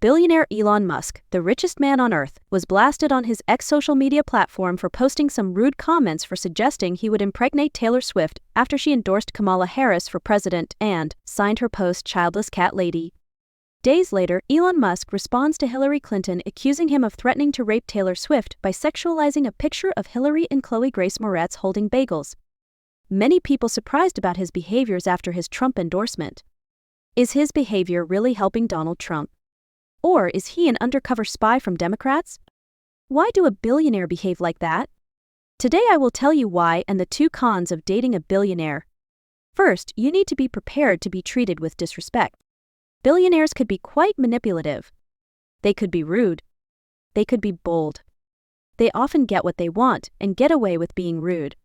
Billionaire Elon Musk, the richest man on Earth, was blasted on his X social media platform for posting some rude comments for suggesting he would impregnate Taylor Swift after she endorsed Kamala Harris for president and signed her post "Childless Cat Lady." Days later, Elon Musk responds to Hillary Clinton accusing him of threatening to rape Taylor Swift by sexualizing a picture of Hillary and Chloe Grace Moretz holding bagels. Many people surprised about his behaviors after his Trump endorsement. Is his behavior really helping Donald Trump? Or is he an undercover spy from Democrats? Why do a billionaire behave like that? Today I will tell you why and the two cons of dating a billionaire. First, you need to be prepared to be treated with disrespect. Billionaires could be quite manipulative. They could be rude. They could be bold. They often get what they want and get away with being rude.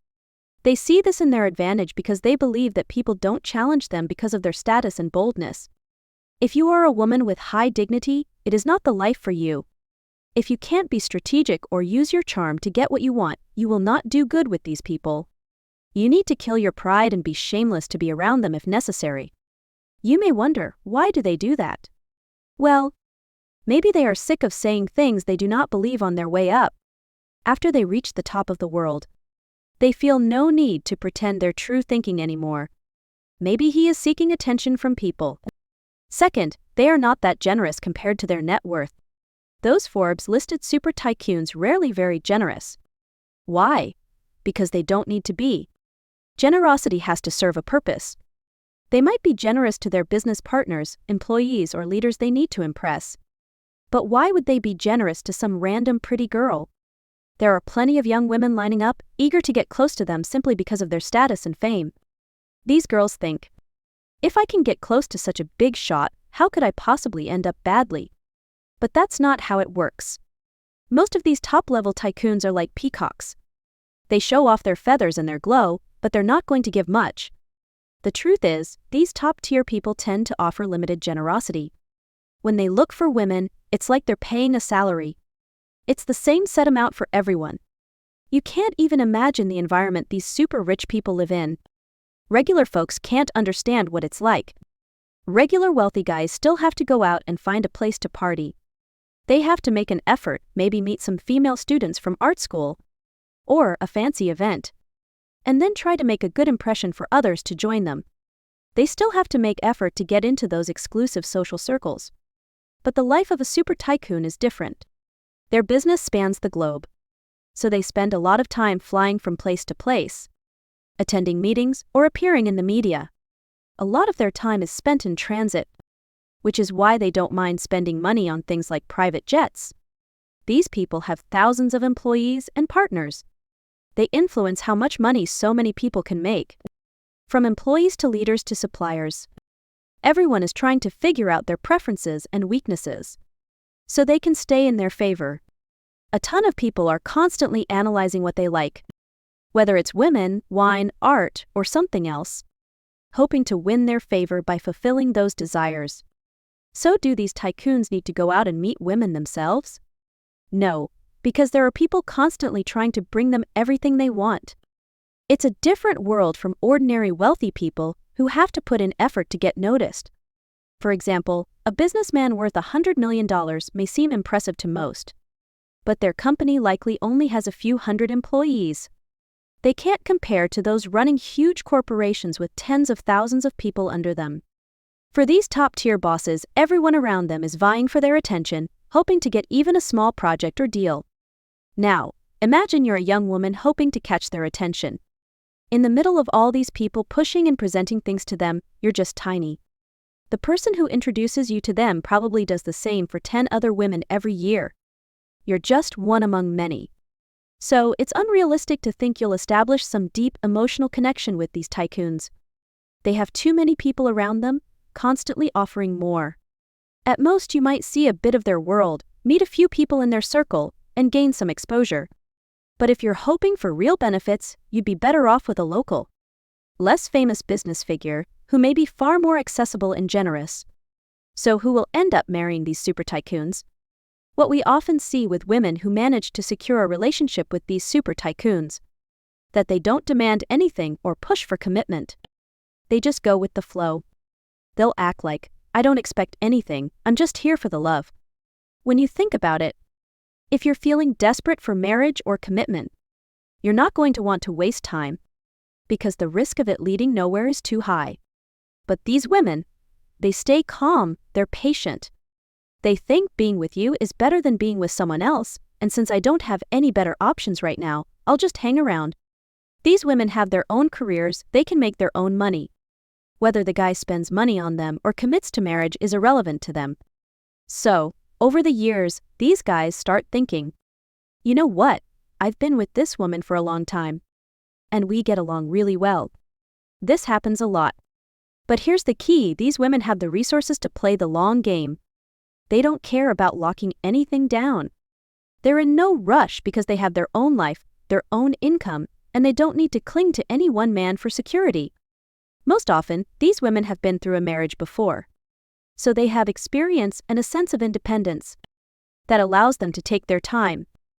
They see this in their advantage because they believe that people don't challenge them because of their status and boldness. If you are a woman with high dignity, it is not the life for you. If you can't be strategic or use your charm to get what you want, you will not do good with these people. You need to kill your pride and be shameless to be around them if necessary. You may wonder, why do they do that? Well, maybe they are sick of saying things they do not believe on their way up. After they reach the top of the world, they feel no need to pretend their true thinking anymore. Maybe he is seeking attention from people. Second, they are not that generous compared to their net worth. Those Forbes-listed super tycoons rarely very generous. Why? Because they don't need to be. Generosity has to serve a purpose. They might be generous to their business partners, employees, or leaders they need to impress. But why would they be generous to some random pretty girl? There are plenty of young women lining up, eager to get close to them simply because of their status and fame. These girls think, if I can get close to such a big shot, how could I possibly end up badly? But that's not how it works. Most of these top-level tycoons are like peacocks. They show off their feathers and their glow, but they're not going to give much. The truth is, these top-tier people tend to offer limited generosity. When they look for women, it's like they're paying a salary. It's the same set amount for everyone. You can't even imagine the environment these super rich people live in. Regular folks can't understand what it's like. Regular wealthy guys still have to go out and find a place to party. They have to make an effort, maybe meet some female students from art school or a fancy event, and then try to make a good impression for others to join them. They still have to make effort to get into those exclusive social circles. But the life of a super tycoon is different. Their business spans the globe, so they spend a lot of time flying from place to place, attending meetings, or appearing in the media. A lot of their time is spent in transit, which is why they don't mind spending money on things like private jets. These people have thousands of employees and partners. They influence how much money so many people can make. From employees to leaders to suppliers, everyone is trying to figure out their preferences and weaknesses, so they can stay in their favor. A ton of people are constantly analyzing what they like, whether it's women, wine, art, or something else, hoping to win their favor by fulfilling those desires. So do these tycoons need to go out and meet women themselves? No, because there are people constantly trying to bring them everything they want. It's a different world from ordinary wealthy people who have to put in effort to get noticed. For example, a businessman worth $100 million may seem impressive to most, but their company likely only has a few hundred employees. They can't compare to those running huge corporations with tens of thousands of people under them. For these top-tier bosses, everyone around them is vying for their attention, hoping to get even a small project or deal. Now, imagine you're a young woman hoping to catch their attention. In the middle of all these people pushing and presenting things to them, you're just tiny. The person who introduces you to them probably does the same for 10 other women every year. You're just one among many. So, it's unrealistic to think you'll establish some deep emotional connection with these tycoons. They have too many people around them, constantly offering more. At most, you might see a bit of their world, meet a few people in their circle, and gain some exposure. But if you're hoping for real benefits, you'd be better off with a local, less famous business figure who may be far more accessible and generous. So who will end up marrying these super tycoons? What we often see with women who manage to secure a relationship with these super tycoons, that they don't demand anything or push for commitment. They just go with the flow. They'll act like, I don't expect anything, I'm just here for the love. When you think about it, if you're feeling desperate for marriage or commitment, you're not going to want to waste time because the risk of it leading nowhere is too high. But these women, they stay calm, they're patient. They think being with you is better than being with someone else, and since I don't have any better options right now, I'll just hang around. These women have their own careers, they can make their own money. Whether the guy spends money on them or commits to marriage is irrelevant to them. So, over the years, these guys start thinking, you know what? I've been with this woman for a long time. And we get along really well. This happens a lot. But here's the key, these women have the resources to play the long game. They don't care about locking anything down. They're in no rush because they have their own life, their own income, and they don't need to cling to any one man for security. Most often, these women have been through a marriage before. So they have experience and a sense of independence that allows them to take their time,